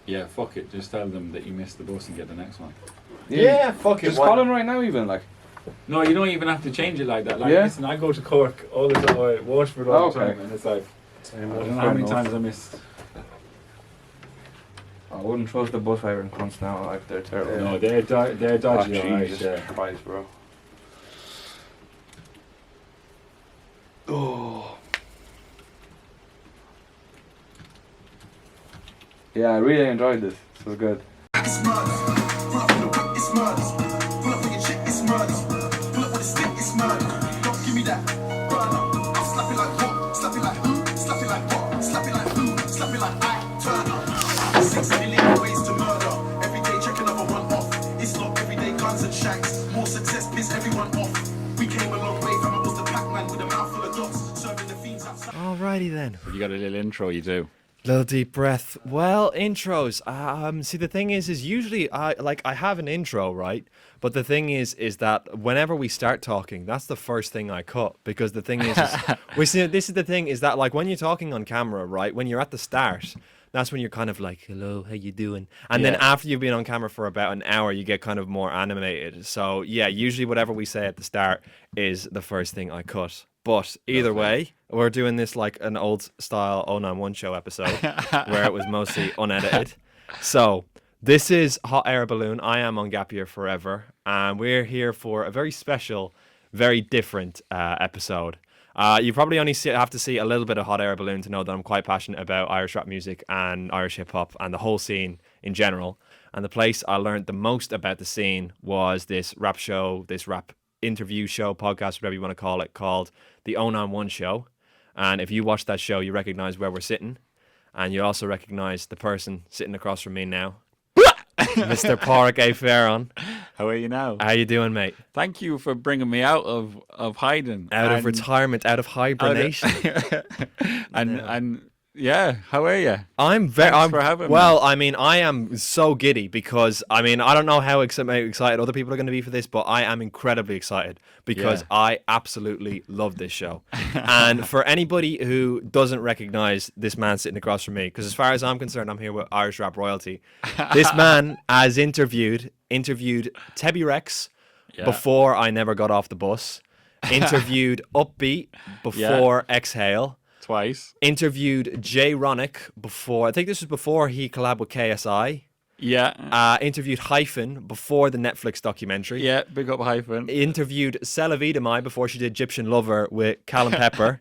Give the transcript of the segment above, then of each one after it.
Yeah, fuck it. Just tell them that you missed the bus and get the next one. Yeah, fuck it. Just call him right now, even like. No, you don't even have to change it like that. Like, Yeah? listen, I go to Cork all the time, or Waterford all the time, and it's like, I don't know how many times I missed. I wouldn't trust the bus driver in cunts now, like, they're terrible. No, they're dodgy, alright. Jesus Christ, bro. Oh. Yeah, I really enjoyed this. This was good. It's murders. Pull up with a whip, it's murders. Pull up with your chick, it's murders. Pull up with a stick, it's murders. Don't give me that burner. I'll slap it like what? Slap it like who? Slap it like what? Slap it like who? Slap it like I Turner. 6 million ways to murder. Every day check another one off. It's not every day guns and shanks. More success piss everyone off. We came a long way from I was the Pac-Man with a mouthful of dots. Serving the fiends outside. Alrighty then. You got a little intro, you do. Little deep breath. Well, intros. See, the thing is usually I have an intro, right? But the thing is that whenever we start talking, that's the first thing I cut, because the thing is this is the thing is that, like, when you're talking on camera, right? When you're at the start, that's when you're kind of like, hello, how you doing? And then after you've been on camera for about an hour, you get kind of more animated. So yeah, usually whatever we say at the start is the first thing I cut. But either way, we're doing this like an old style 091 show episode where it was mostly unedited. So this is Hot Air Balloon. I am on Gap Year Forever, and we're here for a very special, very different episode. You probably only have to see a little bit of Hot Air Balloon to know that I'm quite passionate about Irish rap music and Irish hip hop and the whole scene in general. And the place I learned the most about the scene was this rap show, this rap interview show, podcast, whatever you want to call it, called the 091 Show. And if you watch that show, you recognize where we're sitting, and you also recognize the person sitting across from me now, Mr. Paraic A Fearon. How are you now? How you doing, mate? Thank you for bringing me out of hiding. Out of retirement, out of hibernation. And yeah, how are you? I'm very. Thanks for having me. Well, I mean, I am so giddy because I don't know how excited other people are going to be for this, but I am incredibly excited because I absolutely love this show. And for anybody who doesn't recognize this man sitting across from me, because as far as I'm concerned, I'm here with Irish rap royalty. This man has interviewed Tebby Rex before I never got off the bus. Interviewed Upbeat before Exhale. Twice. Interviewed Jay Ronick before, I think this was before he collabed with KSI. Yeah. Interviewed Hyphen before the Netflix documentary. Yeah, big up Hyphen. Interviewed Sela Vidamai before she did Egyptian Lover with Callum Pepper.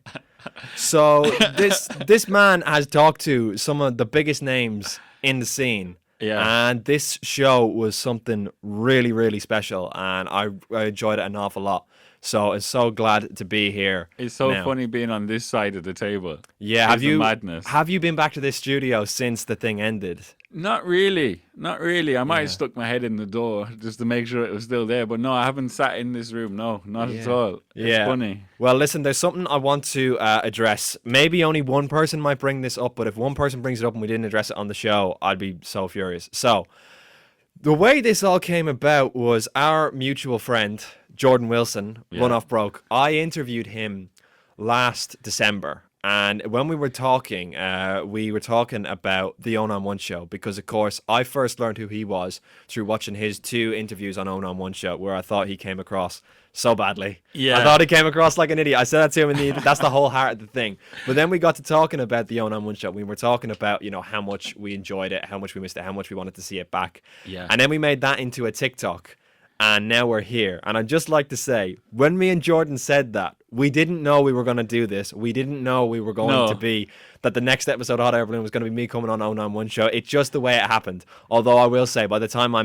So this man has talked to some of the biggest names in the scene. Yeah. And this show was something really, really special, and I enjoyed it an awful lot. So I'm so glad to be here. It's so now. funny being on this side of the table. Yeah, Madness. Have you been back to this studio since the thing ended? Not really. I might have stuck my head in the door just to make sure it was still there. But no, I haven't sat in this room. No, not at all. It's funny. Well, listen, there's something I want to address. Maybe only one person might bring this up, but if one person brings it up and we didn't address it on the show, I'd be so furious. So, the way this all came about was our mutual friend, Jordan Wilson, Runoff Broke. I interviewed him last December. And when we were talking about the 091 show, because, of course, I first learned who he was through watching his 2 interviews on 091 show, where I thought he came across so badly. Yeah. I thought he came across like an idiot. I said that to him, that's the whole heart of the thing. But then we got to talking about the 091 show. We were talking about, how much we enjoyed it, how much we missed it, how much we wanted to see it back. Yeah. And then we made that into a TikTok. And now we're here. And I'd just like to say, when me and Jordan said that, we didn't know we were going to do this. We didn't know we were going to be, that the next episode of Hot Air Balloon was going to be me coming on 091 show. It's just the way it happened. Although I will say, by the time I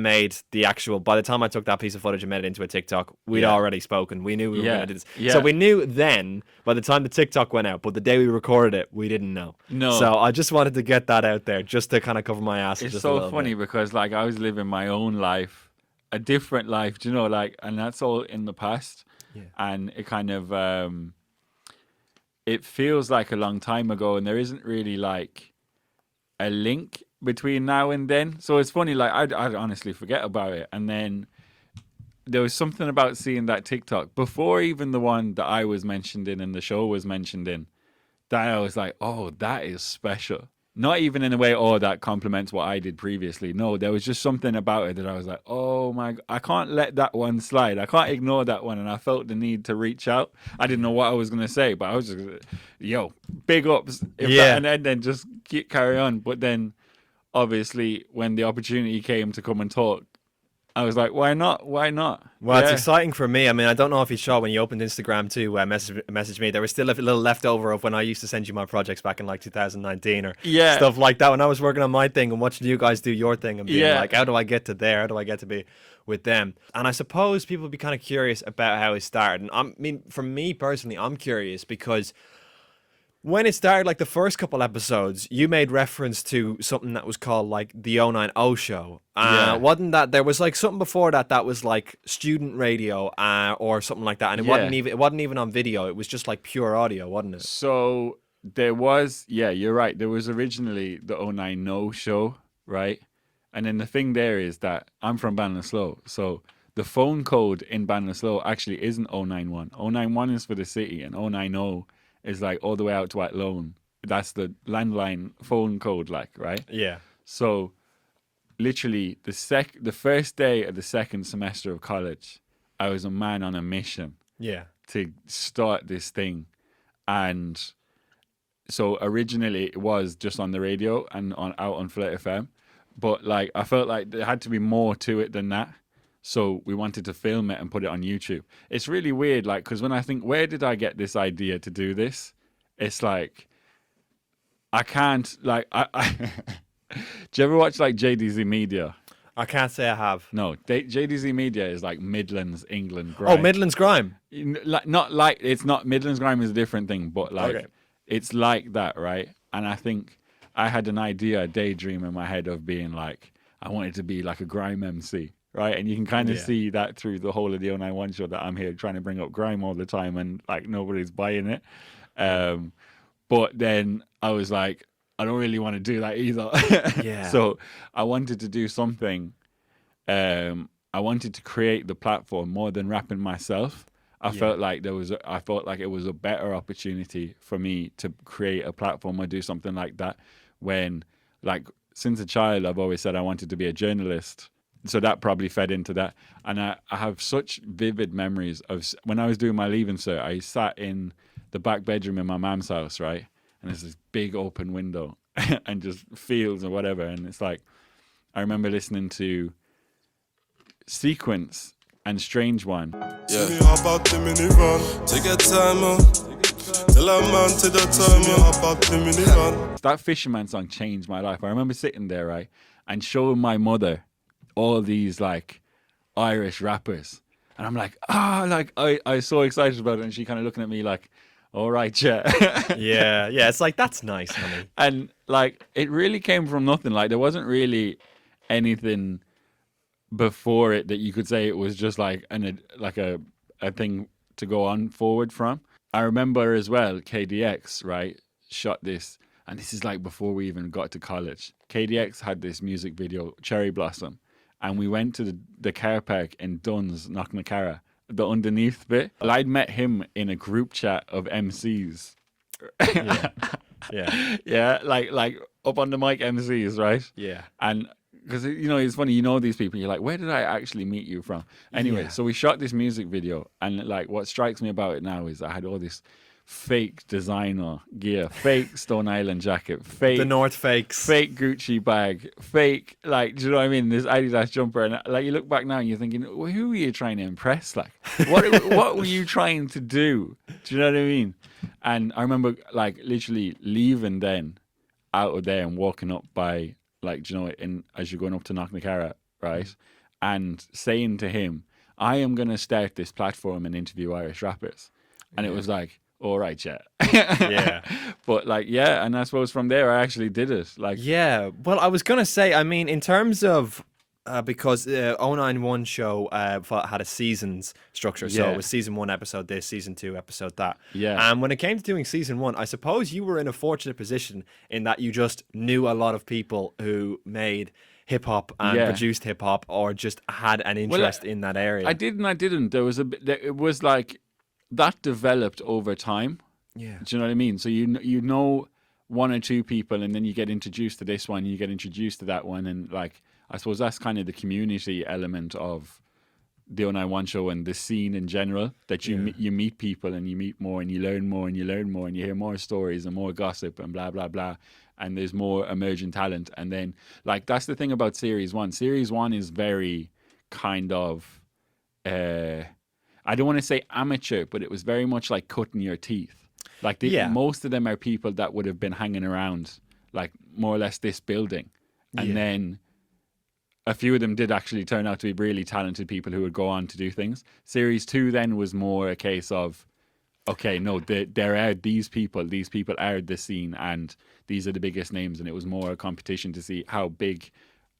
took that piece of footage and made it into a TikTok, we'd already spoken. We knew we were going to do this. Yeah. So we knew then, by the time the TikTok went out, but the day we recorded it, we didn't know. No. So I just wanted to get that out there, just to kind of cover my ass. It's just so funny because, like, I was living my own life, a different life, and that's all in the past. Yeah. And it kind of, it feels like a long time ago, and there isn't really like a link between now and then. So it's funny, like I'd honestly forget about it. And then there was something about seeing that TikTok before even the one that I was mentioned in and the show was mentioned in, that I was like, oh, that is special. not even in a way, oh, that complements what I did previously. No, there was just something about it that I was like, oh my, I can't let that one slide. I can't ignore that one. And I felt the need to reach out. I didn't know what I was going to say, but I was just, yo, big ups. And then just carry on. But then obviously when the opportunity came to come and talk, I was like, why not? Why not? Well, it's exciting for me. I mean, I don't know if you saw when you opened Instagram to message me. There was still a little leftover of when I used to send you my projects back in like 2019 or stuff like that. When I was working on my thing and watching you guys do your thing and being like, how do I get to there? How do I get to be with them? And I suppose people would be kind of curious about how it started. And I mean, for me personally, I'm curious because when it started, like the first couple episodes, you made reference to something that was called like the 090 show. Wasn't that there was like something before that was like student radio or something like that, and it wasn't even on video. It was just like pure audio, wasn't it? So there was, you're right. There was originally the 090 show, right? And then the thing there is that I'm from Ballinasloe, so the phone code in Ballinasloe actually isn't 091. 091 is for the city, and 090 is like all the way out to Athlone. That's the landline phone code, like, right? Yeah. So literally the first day of the second semester of college, I was a man on a mission to start this thing. And so originally it was just on the radio and out on Flirt FM. But like I felt like there had to be more to it than that. So we wanted to film it and put it on YouTube. It's really weird, like, because when I think, where did I get this idea to do this? It's like, I can't, like, I do you ever watch, like, JDZ Media? I can't say I have. No, JDZ Media is, like, Midlands, England grime. Oh, Midlands grime? It's not, Midlands grime is a different thing, but, like, it's like that, right? And I think I had an idea, a daydream in my head of being, like, I wanted to be, like, a grime MC. Right, and you can kind of see that through the whole of the 091 show that I'm here trying to bring up grime all the time and like nobody's buying it. But then I was like, I don't really want to do that either. So I wanted to do something. I wanted to create the platform more than rapping myself. I felt like it was a better opportunity for me to create a platform or do something like that. When, like, since a child, I've always said I wanted to be a journalist. So that probably fed into that. And I have such vivid memories of when I was doing my leaving cert, I sat in the back bedroom in my mum's house, right? And there's this big open window and just fields or whatever. And it's like, I remember listening to Sequence and Strange One. Take your time on. Till I'm on to the time. That Fisherman song changed my life. I remember sitting there, right? And showing my mother all these like Irish rappers, and I'm like, I was so excited about it, and she kind of looking at me like, all right, yeah. It's like, that's nice, honey. And like it really came from nothing. Like there wasn't really anything before it that you could say it was just like a thing to go on forward from. I remember as well KDX, right, shot this, and this is like before we even got to college. KDX had this music video, Cherry Blossom. And we went to the car park in Duns, Knocknacarra, the underneath bit. Well, I'd met him in a group chat of MCs. Yeah, like up on the mic MCs, right? Yeah. And because, it's funny, these people, you're like, where did I actually meet you from? Anyway, so we shot this music video. And like what strikes me about it now is I had all this fake designer gear, fake Stone Island jacket, fake the North Fakes, fake Gucci bag, fake, like, do you know what I mean? This Adidas jumper, and like you look back now and you're thinking, well, who were you trying to impress? Like, what were you trying to do? Do you know what I mean? And I remember like literally leaving then out of there and walking up by like, do you know, as you're going up to Knocknacarra, right, and saying to him, I am going to start this platform and interview Irish rappers, and it was like, all right, yeah. But like, and I suppose from there I actually did it. Like, well, I was gonna say, I mean, in terms of because 091 show had a seasons structure, so it was season 1 episode this, season 2 episode that. And when it came to doing season 1, I suppose you were in a fortunate position in that you just knew a lot of people who made hip hop and produced hip hop, or just had an interest in that area. I did and I didn't. There was it was like that developed over time. Yeah. Do you know what I mean? So you know one or two people, and then you get introduced to this one, you get introduced to that one, and like I suppose that's kind of the community element of the 091 show and the scene in general, that you meet people and you meet more and you learn more and you learn more and you hear more stories and more gossip and blah blah blah, and there's more emerging talent. And then like that's the thing about series one is very kind of I don't want to say amateur, but it was very much like cutting your teeth. Like most of them are people that would have been hanging around like more or less this building, and then a few of them did actually turn out to be really talented people who would go on to do things. Series 2 then was more a case of, okay, no, there are these people are the scene, and these are the biggest names, and it was more a competition to see how big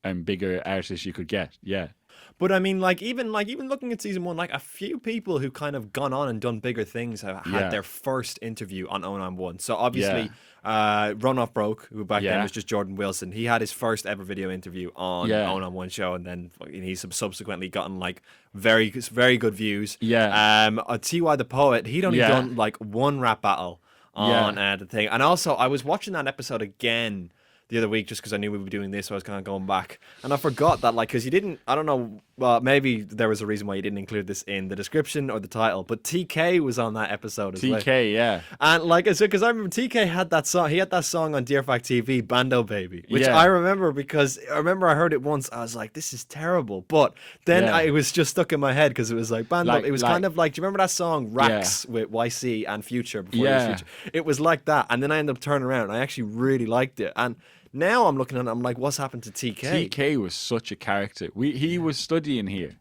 and bigger artists you could get. Yeah. But I mean, even looking at season 1, like a few people who kind of gone on and done bigger things have had their first interview on 091. So obviously, Runoff Broke, who back then was just Jordan Wilson, he had his first ever video interview on 091 show, and then he's subsequently gotten like very, very good views. Yeah. T.Y. the Poet, he'd only done like one rap battle on the thing. And also, I was watching that episode again the other week just because I knew we would be doing this, so I was kind of going back. And I forgot that, like, because you didn't, I don't know, well, maybe there was a reason why you didn't include this in the description or the title, but TK was on that episode as well. TK, yeah. And, like, because I remember TK had that song, he had that song on Dear Fact TV, Bando Baby, which I remember because I heard it once, I was like, this is terrible. But then it was just stuck in my head because it was like, Bando, it was kind of like, do you remember that song, Racks, with YC and Future before it was Future? It was like that. And then I ended up turning around, and I actually really liked it. And now I'm looking at it, I'm like, what's happened to TK? TK was such a character. He was studying here.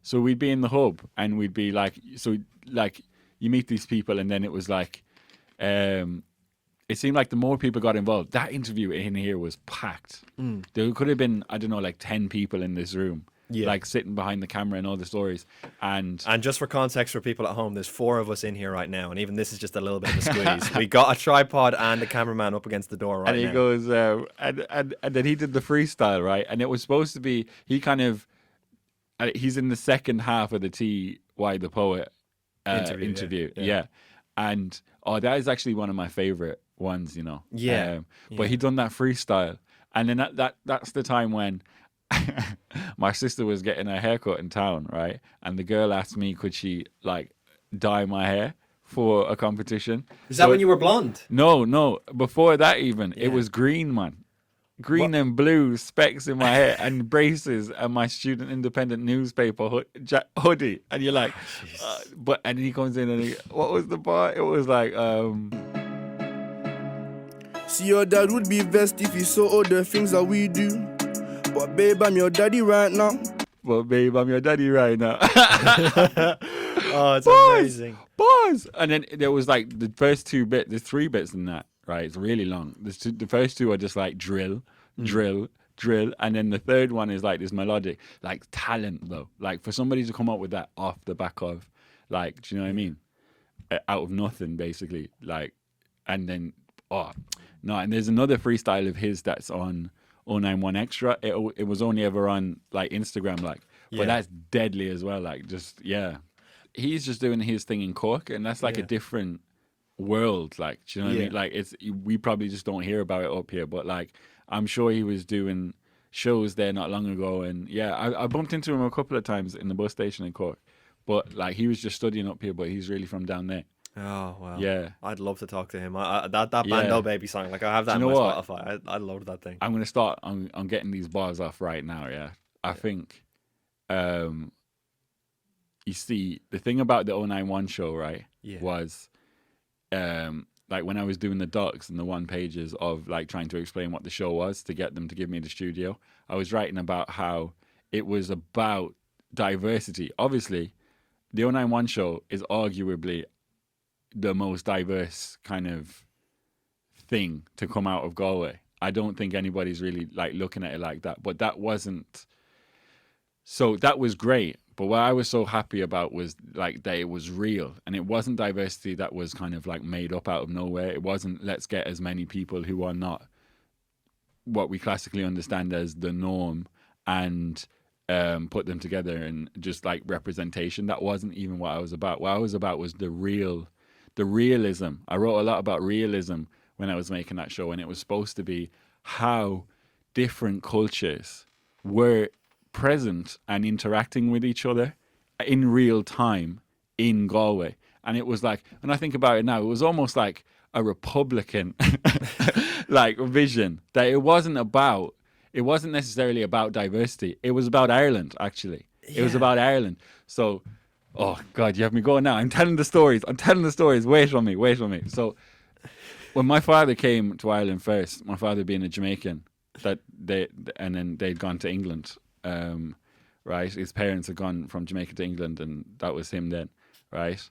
So we'd be in the hub and we'd be like, you meet these people, and then it was like, it seemed like the more people got involved, that interview in here was packed. There could have been, I don't know, like 10 people in this room. Like sitting behind the camera and all the stories. And just for context for people at home, there's 4 of us in here right now, and even this is just a little bit of a squeeze. We got a tripod and a cameraman up against the door right now. And he goes, and then he did the freestyle, right? And it was supposed to be, he's in the second half of the T.Y. the Poet interview. Yeah. And that is actually one of my favorite ones, you know. But he done that freestyle. And then that's the time when my sister was getting her haircut in town, right? And the girl asked me, could she like dye my hair for a competition? Is that when you were blonde? No. Before that even, it was green, man. Green and blue specks in my hair and braces and my student independent newspaper hoodie. And you're like, and he comes in and what was the bar? It was like, See, your dad would be vexed if he saw all the things that we do. But babe, I'm your daddy right now. Oh, it's amazing. Bars! And then there was like the first 2 bits, there's 3 bits in that, right? It's really long. The first 2 are just like drill. And then the third one is like this melodic, like talent though. Like for somebody to come up with that off the back of, like, do you know what I mean? Out of nothing, basically. Like, and then, and there's another freestyle of his that's on 091 Extra. It was only ever on like Instagram, like, but that's deadly as well. Like, just he's just doing his thing in Cork, and that's like a different world. Like, do you know what I mean? Like, we probably just don't hear about it up here, but like, I'm sure he was doing shows there not long ago, and I bumped into him a couple of times in the bus station in Cork, but like he was just studying up here, but he's really from down there. Oh wow! Yeah, I'd love to talk to him. That Bando Baby song, like I have that on my Spotify. I love that thing. I'm gonna start on getting these bars off right now. Yeah, I think, you see, the thing about the 091 show, right, was, like when I was doing the docs and the 1 pages of like trying to explain what the show was to get them to give me the studio, I was writing about how it was about diversity. Obviously, the 091 show is arguably the most diverse kind of thing to come out of Galway. I don't think anybody's really like looking at it like that, but that was great. But what I was so happy about was like that it was real, and it wasn't diversity that was kind of like made up out of nowhere. It wasn't, let's get as many people who are not what we classically understand as the norm and put them together and just like representation. That wasn't even what I was about. What I was about was the realism. I wrote a lot about realism when I was making that show, and it was supposed to be how different cultures were present and interacting with each other in real time in Galway. And it was like, when I think about it now, it was almost like a Republican like vision, that it wasn't necessarily about diversity. It was about Ireland, actually. It was about Ireland. So, oh God, you have me going now. I'm telling the stories. Wait on me. So when my father came to Ireland first, my father being a Jamaican, and then they'd gone to England, right? His parents had gone from Jamaica to England, and that was him then, right?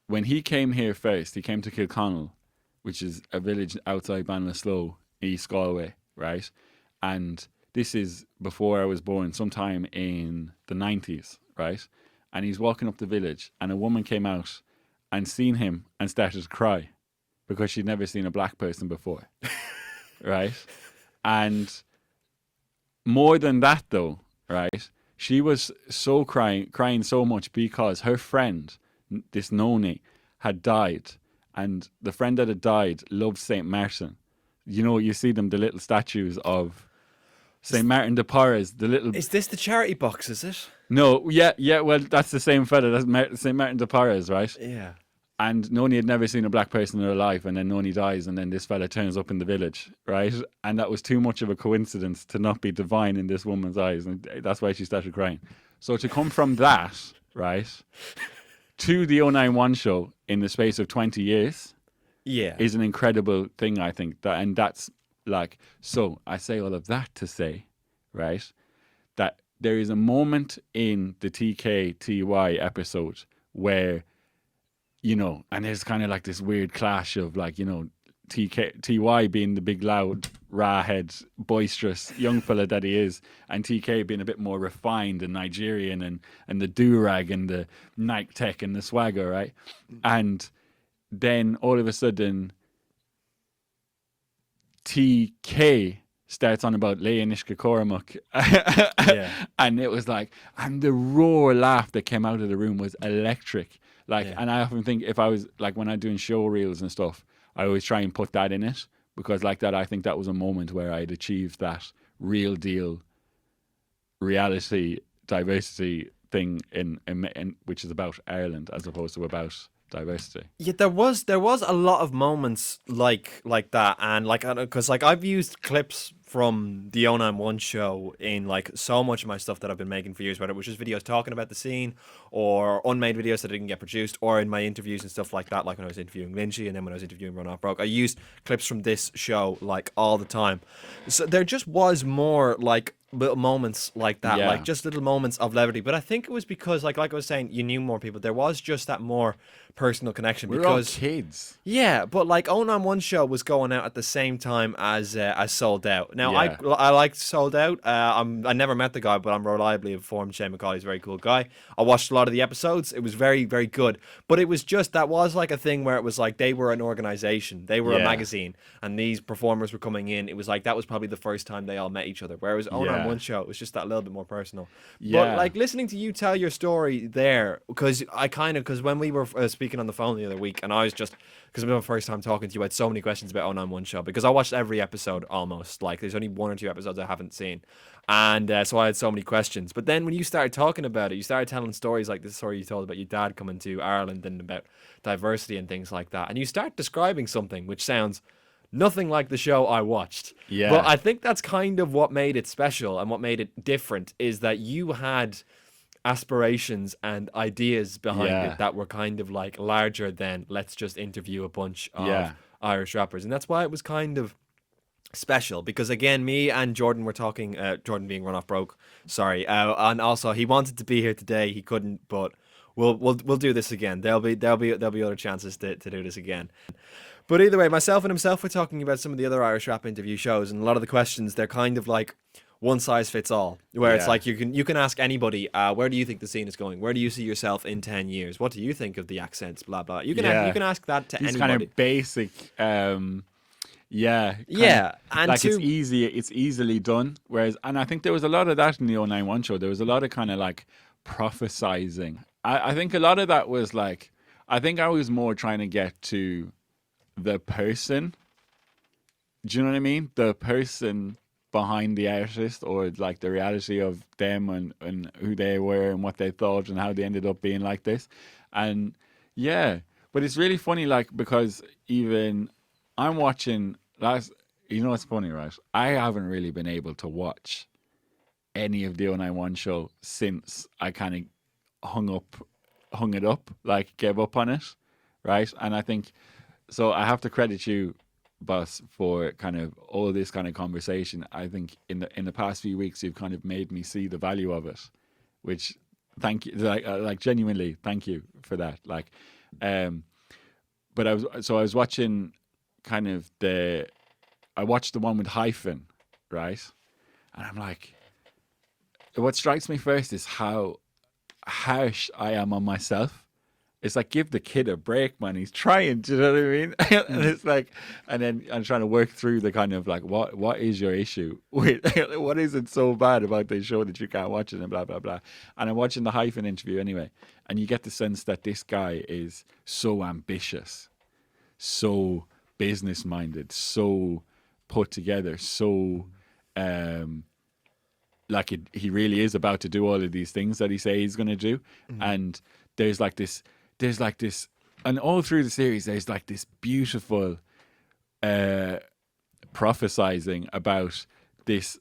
When he came here first, he came to Kilconnell, which is a village outside Ballinasloe, East Galway, right? And this is before I was born, sometime in the 90s, right? And he's walking up the village, and a woman came out and seen him and started to cry because she'd never seen a black person before, right? And more than that, though, right? She was so crying so much because her friend, this Noni, had died, and the friend that had died loved Saint Martin. You know, you see them, the little statues of Saint Martin de Porres, the little. Is this the charity box? Is it? No, yeah. Well, that's the same fella. That's Saint Martin de Porres, right? Yeah. And Noni had never seen a black person in her life, and then Noni dies, and then this fella turns up in the village, right? And that was too much of a coincidence to not be divine in this woman's eyes, and that's why she started crying. So to come from that, right, to the 091 show in the space of 20 years, is an incredible thing, I think. And that's like, so I say all of that to say, right, that there is a moment in the TKTY episode where, you know, and there's kind of like this weird clash of like, you know, TY being the big loud raw-head boisterous young fella that he is, and TK being a bit more refined and Nigerian and the do-rag and the Nike tech and the swagger, right? And then all of a sudden TK starts on about Leonishka Cormac. And it was like, and the roar laugh that came out of the room was electric. Like, and I often think if I was like, when I'm doing show reels and stuff, I always try and put that in it, because like that, I think that was a moment where I'd achieved that real deal reality diversity thing in which is about Ireland as opposed to about diversity. Yeah, there was a lot of moments like that, and like, because like I've used clips from the 091 show in like so much of my stuff that I've been making for years, whether it was just videos talking about the scene or unmade videos that didn't get produced, or in my interviews and stuff like that, like when I was interviewing Lynchy and then when I was interviewing Run Off Broke. I used clips from this show like all the time. So there just was more like little moments like that, like just little moments of levity. But I think it was because like I was saying, you knew more people. There was just that more personal connection. We're because all kids. Yeah, but like 091 show was going out at the same time as Sold Out. Now I liked Sold Out. I never met the guy, but I'm reliably informed Shane McCauley's a very cool guy. I watched a lot of the episodes. It was very, very good. But it was just, that was like a thing where it was like they were an organization. They were a magazine, and these performers were coming in. It was like that was probably the first time they all met each other. Whereas 091 show, it was just that little bit more personal. But like listening to you tell your story there, because when we were speaking on the phone the other week, and I was just, because it was my first time talking to you, I had so many questions about 091 show, because I watched every episode almost. Like there's only one or two episodes I haven't seen, and so I had so many questions. But then when you started talking about it, you started telling stories like the story you told about your dad coming to Ireland and about diversity and things like that, and you start describing something which sounds nothing like the show I watched. Yeah. But I think that's kind of what made it special and what made it different, is that you had aspirations and ideas behind it that were kind of like larger than let's just interview a bunch of Irish rappers. And that's why it was kind of special, because again, me and Jordan were talking, Jordan being Run Off Broke, sorry, and also he wanted to be here today, he couldn't, but we'll do this again. There'll be other chances to do this again. But either way, myself and himself were talking about some of the other Irish rap interview shows, and a lot of the questions, they're kind of like one size fits all, where it's like you can ask anybody, where do you think the scene is going? Where do you see yourself in 10 years? What do you think of the accents? Blah blah. You can ask that to anybody. Kind of basic. And like it's easily done. Whereas, and I think there was a lot of that in the 091 show. There was a lot of kind of like prophesizing. I think a lot of that was like, I think I was more trying to get to the person do you know what I mean? The person behind the artist, or like the reality of them and who they were and what they thought and how they ended up being like this. And yeah, but it's really funny, like, because even I'm watching you know what's funny, right? I haven't really been able to watch any of the 091 show since I kind of hung it up, like gave up on it, right? And I think, so I have to credit you, boss, for kind of all this kind of conversation. I think in the past few weeks you've kind of made me see the value of it, which thank you, like genuinely thank you for that. Like, but I was watching kind of I watched the one with Hyphen, right? And I'm like, what strikes me first is how harsh I am on myself. It's like, give the kid a break, man. He's trying, do you know what I mean? And it's like, and then I'm trying to work through the kind of like, what is your issue? What is it so bad about this show that you can't watch it and blah, blah, blah. And I'm watching the Hyphen interview anyway. And you get the sense that this guy is so ambitious, so business-minded, so put together, so like he really is about to do all of these things that he says he's going to do. And there's like this, and all through the series, there's like this beautiful prophesizing about this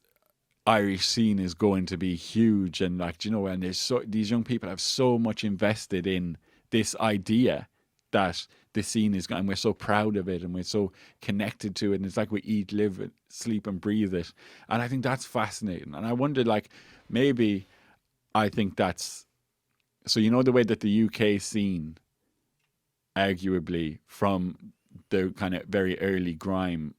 Irish scene is going to be huge. And like, you know, and these young people have so much invested in this idea that the scene is, and we're so proud of it and we're so connected to it. And it's like we eat, live, sleep and breathe it. And I think that's fascinating. And I wonder, like, maybe I think that's, so you know the way that the UK scene, arguably from the kind of very early grime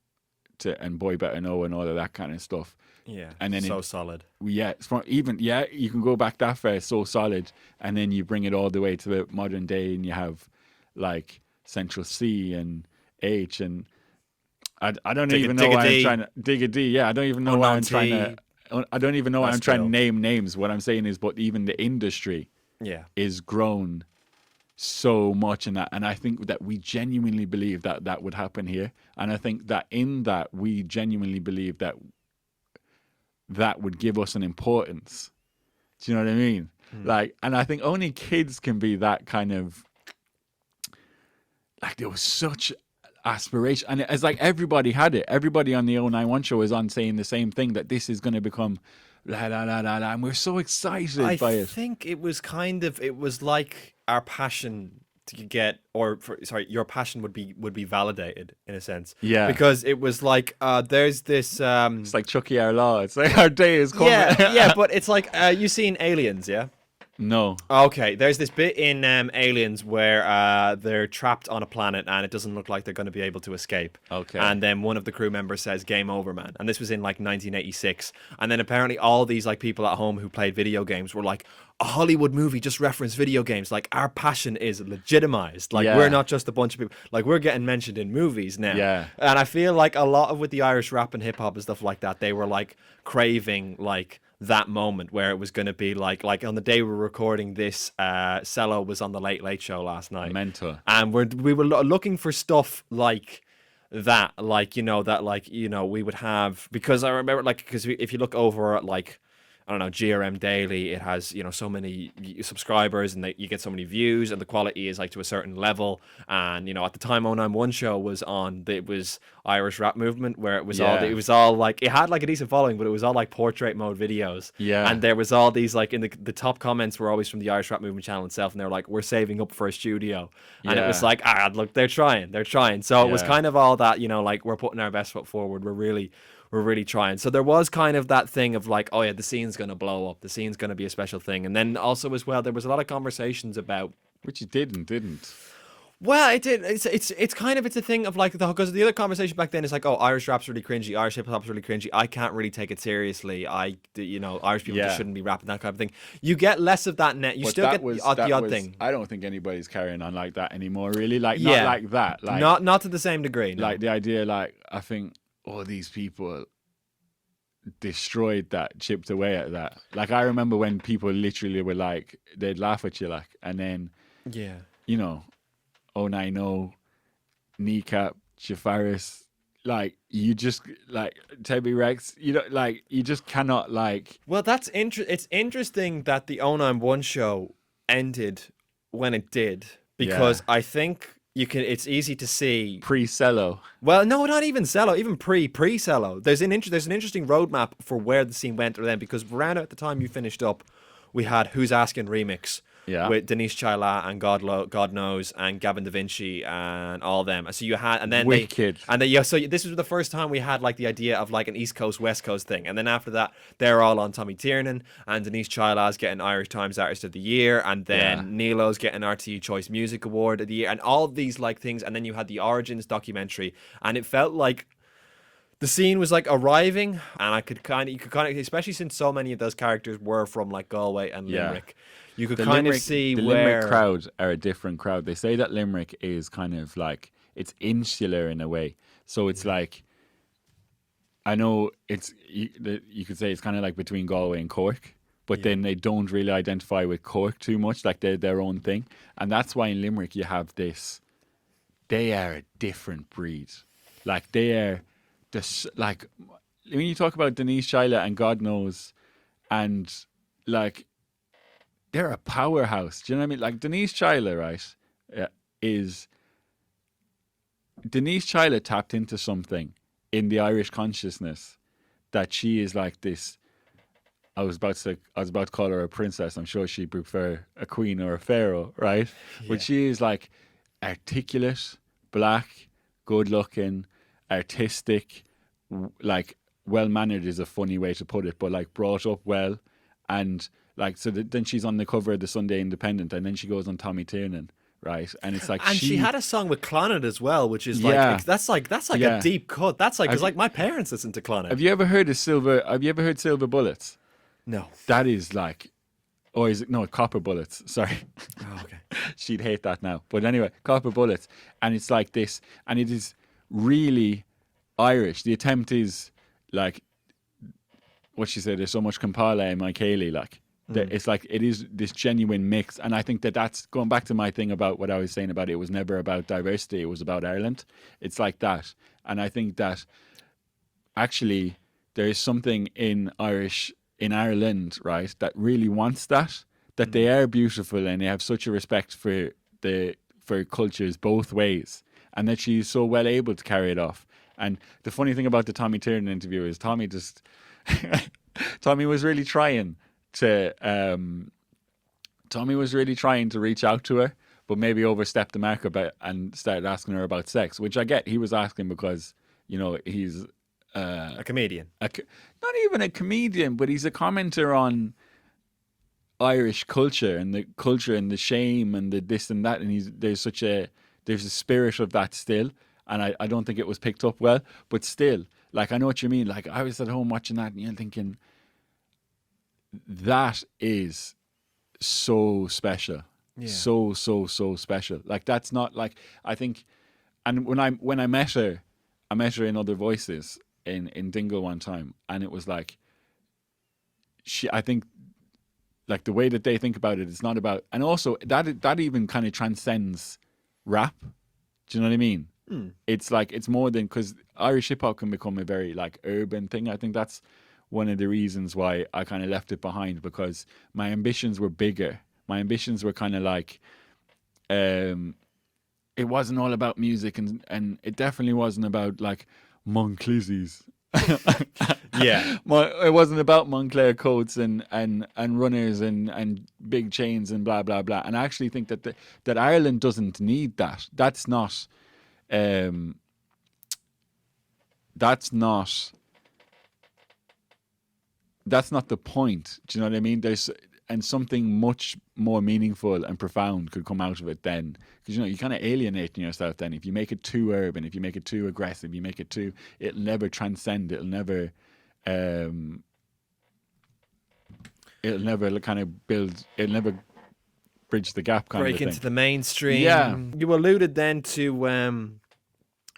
and Boy Better Know and all of that kind of stuff. Yeah, and then so solid. Yeah, it's from even, yeah, you can go back that far, so solid. And then you bring it all the way to the modern day and you have like Central C and H and I don't even know why I'm trying to dig a D. Yeah, I don't even know why I'm trying to. I don't even know why I'm trying to name names. What I'm saying is, but even the industry, is grown so much in that, and I think that we genuinely believe that that would happen here, and I think that in that we genuinely believe that that would give us an importance. Do you know what I mean? Like, and I think only kids can be that kind of. Like, there was such aspiration, and it's like everybody had it. Everybody on the 091 show is on saying the same thing, that this is going to become la la la la la, and we're so excited by it. I think it was like our passion to get, your passion would be validated in a sense. Yeah, because it was like there's this. It's like Chucky our law. It's like our day is coming. Yeah, but it's like you seen Aliens, yeah. No. Okay, there's this bit in Aliens where they're trapped on a planet and it doesn't look like they're going to be able to escape. Okay. And then one of the crew members says, "Game over, man." And this was in like 1986. And then apparently all these like people at home who played video games were like, a Hollywood movie just referenced video games. Like, our passion is legitimized. Like, we're not just a bunch of people. Like, we're getting mentioned in movies now. Yeah. And I feel like a lot of with the Irish rap and hip hop and stuff like that, they were like craving like that moment where it was going to be like on the day we were recording this, Cello was on the Late Late Show last night. Mentor. And we were looking for stuff like that, like, you know, that, like, you know, we would have, because I remember, like, because if you look over at, like, I don't know, GRM Daily, it has, you know, so many subscribers and you get so many views and the quality is like to a certain level. And, you know, at the time 091 show was on, it was Irish rap movement, where it was all like, it had like a decent following, but it was all like portrait mode videos. Yeah. And there was all these, like, in the top comments were always from the Irish rap movement channel itself. And they were like, we're saving up for a studio. And it was like, look, they're trying. So it was kind of all that, you know, like, we're putting our best foot forward. We're really trying. So there was kind of that thing of like, oh yeah, the scene's going to blow up. The scene's going to be a special thing. And then also as well, there was a lot of conversations about... Which you didn't. Well, it did. It's kind of, it's a thing of like, because the other conversation back then is like, oh, Irish rap's really cringy. Irish hip hop's really cringy. I can't really take it seriously. Irish people just shouldn't be rapping, that kind of thing. You get less of that net. You still get the odd thing. I don't think anybody's carrying on like that anymore, really. Like, not like that. Like, not to the same degree. No. Like the idea, like, I think all these people destroyed that, chipped away at that. Like, I remember when people literally were like, they'd laugh at you, like, and then, you know, 090, Kneecap, Jafaris, like you just like Tebby Rex, you know, like you just cannot like. Well, it's interesting that the 091 show ended when it did, because I think it's easy to see Pre-cello. Well, no, not even cello, even pre-cello. There's an interesting roadmap for where the scene went then, because around at the time you finished up, we had Who's Asking remix with Denise Chaila and God Knows and Gavin Da Vinci and all them. So you had, and then Wicked. so this was the first time we had like the idea of like an East Coast West Coast thing, and then after that they're all on Tommy Tiernan, and Denise Chaila's getting Irish Times Artist of the Year, and then Nilo's getting RTE Choice Music Award of the Year, and all of these like things, and then you had the Origins documentary, and it felt like the scene was like arriving, and you could kind of, especially since so many of those characters were from like Galway and Limerick, you could kind of see the where Limerick crowd are a different crowd. They say that Limerick is kind of like, it's insular in a way. So it's like, I know you could say it's kind of like between Galway and Cork, but then they don't really identify with Cork too much, like they're their own thing. And that's why in Limerick you have this, they are a different breed. Like they are this, like when you talk about Denise Chaila and God Knows, and like they're a powerhouse. Do you know what I mean? Like Denise Chaila, right, Denise Chaila tapped into something in the Irish consciousness that she is like this. I was about to call her a princess. I'm sure she'd prefer a queen or a pharaoh, right? Yeah. But she is like articulate, black, good looking, artistic, like well mannered is a funny way to put it, but like brought up well, and like so then she's on the cover of the Sunday Independent, and then she goes on Tommy Tiernan, right? And it's like, and she had a song with Clonard as well, which is like that's like a deep cut. That's like, because like my parents listen to Clonard. Have you ever heard Silver Bullets? No. That is like, or is it, no, Copper Bullets, sorry. Oh, okay. She'd hate that now. But anyway, Copper Bullets. And it's like this, and it is really Irish. The attempt is like, what she said, there's so much Kampala in my Kaylee, like. It's like, it is this genuine mix. And I think that's going back to my thing about what I was saying about it was never about diversity, it was about Ireland. It's like that. And I think that actually there is something in Ireland, right, that really wants that they are beautiful and they have such a respect for cultures both ways, and that she's so well able to carry it off. And the funny thing about the Tommy Tiernan interview is Tommy was really trying to reach out to her, but maybe overstepped the mark a bit and started asking her about sex, which I get. He was asking because, you know, he's a comedian. Not even a comedian, but he's a commenter on Irish culture and the shame and the this and that. And there's a spirit of that still. And I don't think it was picked up well, but still, like, I know what you mean. Like, I was at home watching that and you're thinking, that is so special. Yeah. So special. Like, that's not like, I think, and when I met her in Other Voices in Dingle one time, and it was like, I think, like, the way that they think about it is not about, and also that even kind of transcends rap. Do you know what I mean? It's like, it's more than, because Irish hip hop can become a very like urban thing. I think that's one of the reasons why I kind of left it behind, because my ambitions were bigger. My ambitions were kind of like, it wasn't all about music, and it definitely wasn't about like Monclizzies. Yeah. It wasn't about Montclair coats and runners and big chains and blah blah blah. And I actually think that Ireland doesn't need that. That's not the point. Do you know what I mean? And something much more meaningful and profound could come out of it then. Because, you know, you're kind of alienating yourself then. If you make it too urban, if you make it too aggressive, it'll never transcend, it'll never kind of build, it'll never bridge the gap kind of thing. Break into the mainstream. Yeah. You alluded then to when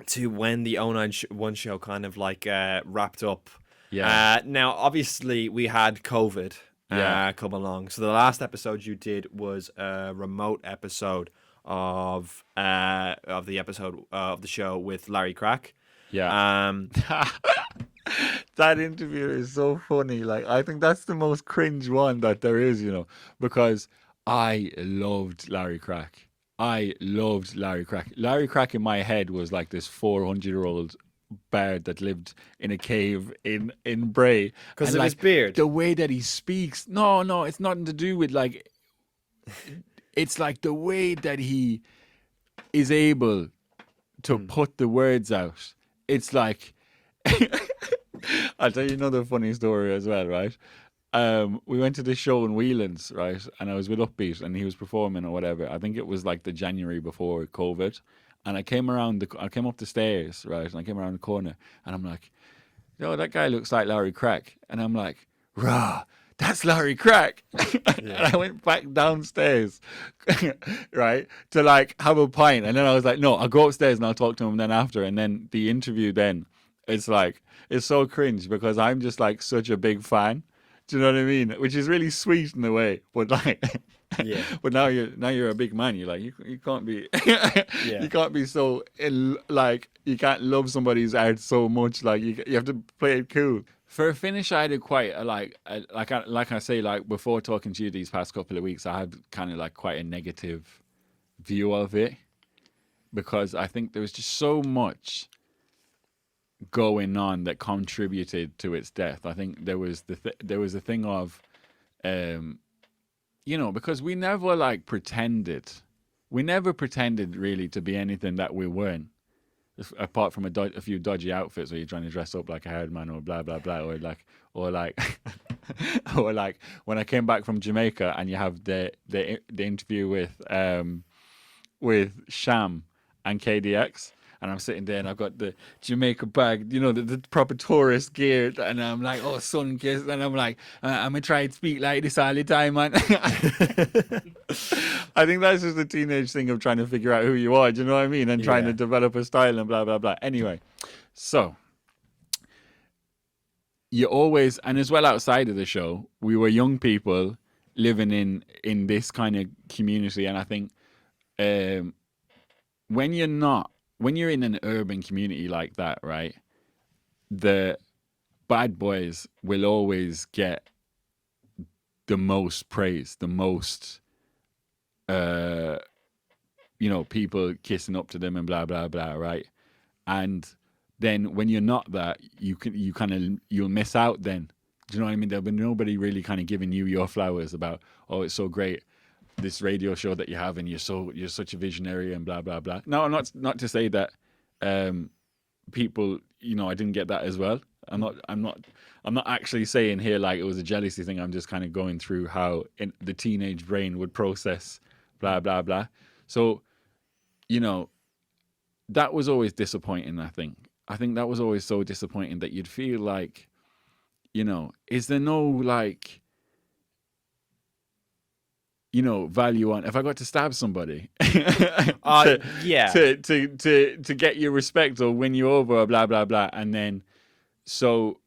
the 091 show kind of like wrapped up. Yeah. Now, obviously, we had COVID come along. So the last episode you did was a remote episode of the show with Larry Crack. Yeah. That interview is so funny. Like, I think that's the most cringe one that there is, because I loved Larry Crack. Larry Crack in my head was like this 400-year-old bard that lived in a cave in Bray. Because And, of his beard. The way that he speaks. No, it's nothing to do with like. It's like the way that he is able to put the words out. It's like. I'll tell you another funny story as well, right? We went to this show in Whelan's, right? And I was with Upbeat and he was performing or whatever. I think it was like the January before COVID. And I came up the stairs, right? And I came around the corner and I'm like, that guy looks like Larry Crack. And I'm like, rah, that's Larry Crack. And I went back downstairs, right, to like have a pint. And then I was like, no, I'll go upstairs and I'll talk to him then after. And then the interview then, it's like, it's so cringe because I'm just like such a big fan. Do you know what I mean? Which is really sweet in a way, but like, Yeah. but now you're a big man. You're like, you can't be, Yeah. you can't be so like, you can't love somebody's art so much. Like you have to play it cool. For a finish, I did quite like I say, like before talking to you these past couple of weeks, I had kind of like quite a negative view of it because I think there was just so much going on that contributed to its death. I think there was a thing of, because we never like pretended. We never pretended really to be anything that we weren't, apart from a few dodgy outfits where you're trying to dress up like a haired man or blah blah blah, or like when I came back from Jamaica and you have the interview with Sham and KDX. And I'm sitting there and I've got the Jamaica bag, the proper tourist gear. And I'm like, oh, sun kissed. And I'm like, I'm going to try to speak like this all the time, man. I think that's just a teenage thing of trying to figure out who you are. Do you know what I mean? And trying to develop a style and blah, blah, blah. Anyway, so you always, and as well outside of the show, we were young people living in this kind of community. And I think when you're in an urban community like that, right, the bad boys will always get the most praise, the most, people kissing up to them and blah, blah, blah, right? And then when you're not that, you'll miss out then. Do you know what I mean? There'll be nobody really kind of giving you your flowers about, oh, it's so great, this radio show that you have, and you're such a visionary and blah blah blah. No, not to say that people, I didn't get that as well. I'm not actually saying here like it was a jealousy thing. I'm just kind of going through how the teenage brain would process blah blah blah. So, that was always disappointing. I think that was always so disappointing that you'd feel like, is there no like, value on if I got to stab somebody to get your respect or win you over or blah blah blah. And then so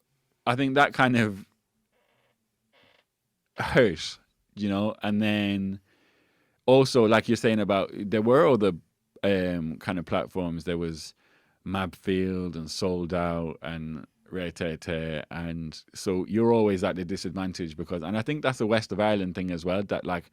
I think that kind of hurt, and then also like you're saying about there were other kind of platforms. There was Mabfield and Sold Out and Retete, and so you're always at the disadvantage because, and I think that's a West of Ireland thing as well, that like,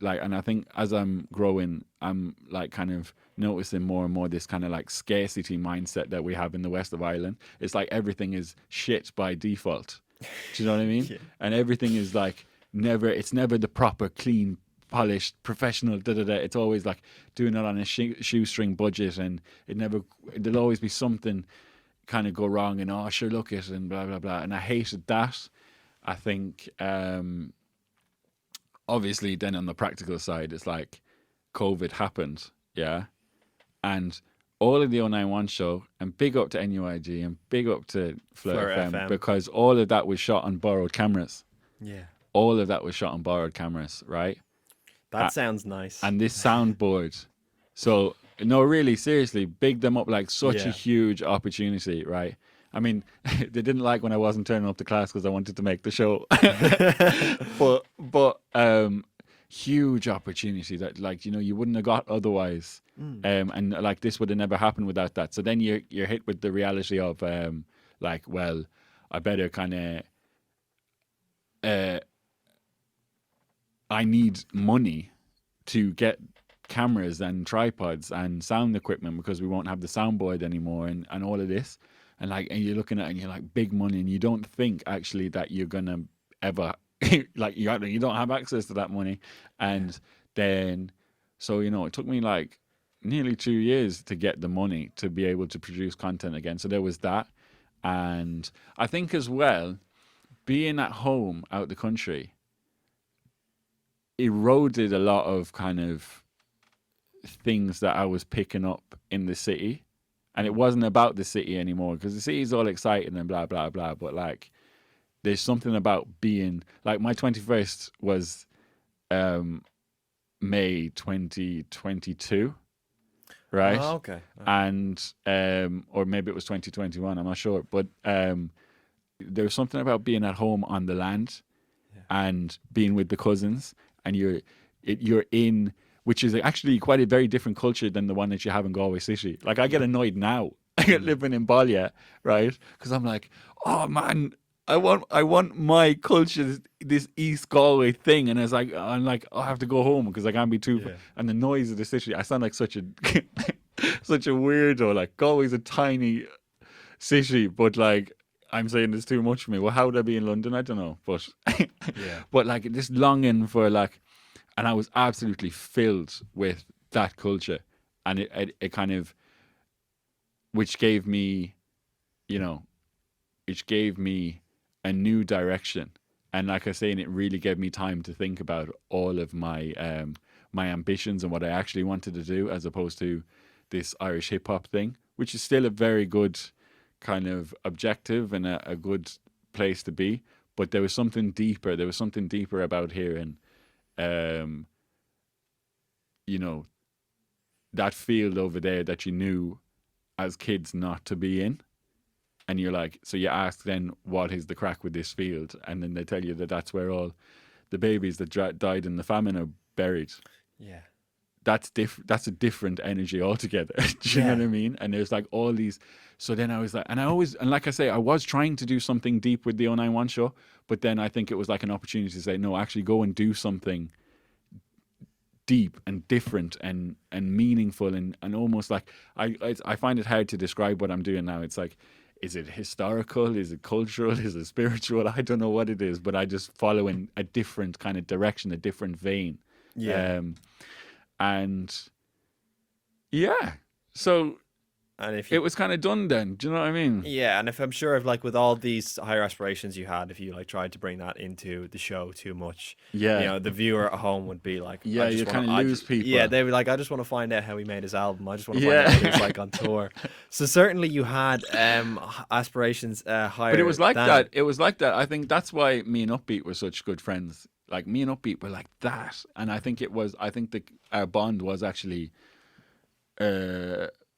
and I think as I'm growing, I'm like kind of noticing more and more this kind of like scarcity mindset that we have in the West of Ireland. It's like everything is shit by default. Do you know what I mean? Yeah. And everything is like it's never the proper, clean, polished, professional, It's always like doing it on a shoestring budget, and there'll always be something kind of go wrong, and oh sure, look it, and blah blah blah. And I hated that. I think obviously then on the practical side, it's like COVID happened, yeah, and all of the 091 show, and big up to NUIG and big up to Flirt FM, because all of that was shot on borrowed cameras. Yeah, all of that was shot on borrowed cameras, right? That sounds nice. And this soundboard, so no, really, seriously, big them up like such a huge opportunity, right? I mean, they didn't like when I wasn't turning up to class because I wanted to make the show. but huge opportunity that like, you know, you wouldn't have got otherwise. And like this would have never happened without that. So then you're hit with the reality of like, well, I better kind of I need money to get cameras and tripods and sound equipment because we won't have the soundboard anymore and all of this. And like, and you're looking at it and you're like, big money, and you don't think actually that you're gonna ever like you don't have access to that money. And then, so you know, it took me like nearly 2 years to get the money to be able to produce content again. So there was that, and I think as well, being at home out the country eroded a lot of kind of things that I was picking up in the city. And it wasn't about the city anymore, because the city's all exciting and blah, blah, blah. But like, there's something about being, like my 21st was May 2022, right? Oh, okay. And, or maybe it was 2021, I'm not sure. But there was something about being at home on the land and being with the cousins, and you're in, which is actually quite a very different culture than the one that you have in Galway City. Like, I get annoyed now living in Ballia, right? Because I'm like, oh man, I want my culture, this East Galway thing, and I'm like, I have to go home because I can't be too. Yeah. And the noise of the city, I sound like such a such a weirdo. Like, Galway's a tiny city, but like, I'm saying it's too much for me. Well, how would I be in London? I don't know, but but like this longing for like. And I was absolutely filled with that culture, and it kind of, which gave me, you know, which gave me a new direction. And like I say, and it really gave me time to think about all of my my ambitions and what I actually wanted to do, as opposed to this Irish hip hop thing, which is still a very good kind of objective and a good place to be. But there was something deeper. There was something deeper about here, and you know, that field over there that you knew as kids not to be in. And you're like, so you ask then, what is the crack with this field? And then they tell you that that's where all the babies that died in the famine are buried. Yeah. That's a different energy altogether. Do you know what I mean? And there's like all these. So then I was like, and like I say, I was trying to do something deep with the 091 show, but then I think it was like an opportunity to say, no, actually go and do something deep and different and meaningful and almost like, I find it hard to describe what I'm doing now. It's like, is it historical? Is it cultural? Is it spiritual? I don't know what it is, but I just follow in a different kind of direction, a different vein. Yeah. And yeah, so and if it was kind of done then. Do you know what I mean? Yeah, and if I'm sure if like with all these higher aspirations you had, if you like tried to bring that into the show too much, you know, the viewer at home would be like, yeah, you kind of lose people. Yeah, they'd be like, I just want to find out how he made his album. I just want to find out what he was like on tour. So certainly you had aspirations higher. But it was like than... that. It was like that. I think that's why me and Upbeat were such good friends. Like, me and Upbeat were like that, and I think our bond was actually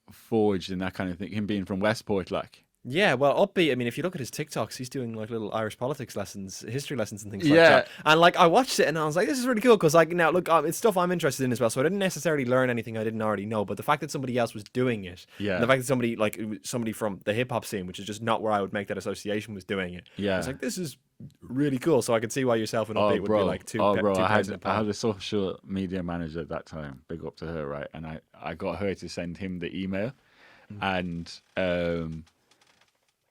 forged in that kind of thing. Him being from Westport, like. Yeah, well, Upbeat, I mean, if you look at his TikToks, he's doing like little Irish politics lessons, history lessons and things like that. And like, I watched it and I was like, this is really cool, because like, now look, it's stuff I'm interested in as well, so I didn't necessarily learn anything I didn't already know, but the fact that somebody else was doing it, and the fact that somebody from the hip hop scene, which is just not where I would make that association, was doing it. I was like, this is really cool. So I could see why yourself and Upbeat would be like two I had a social media manager at that time, big up to her, right? And I got her to send him the email, and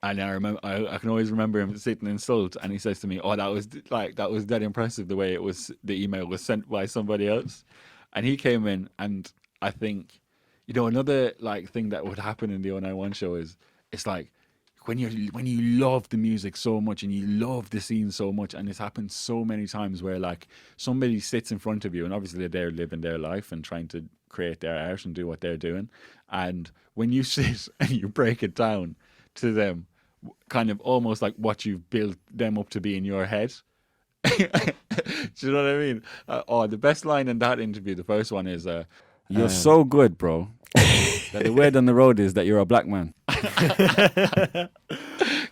I remember, I can always remember him sitting in Salt, and he says to me, "Oh, that was dead impressive the way the email was sent by somebody else." And he came in, and I think, you know, another like thing that would happen in the 091 show is, it's like when you love the music so much and you love the scene so much, and it's happened so many times where like somebody sits in front of you, and obviously they're living their life and trying to create their art and do what they're doing, and when you sit and you break it down to them, kind of almost like what you've built them up to be in your head. Do you know what I mean? The best line in that interview, the first one is, "You're so good, bro, that the word on the road is that you're a black man."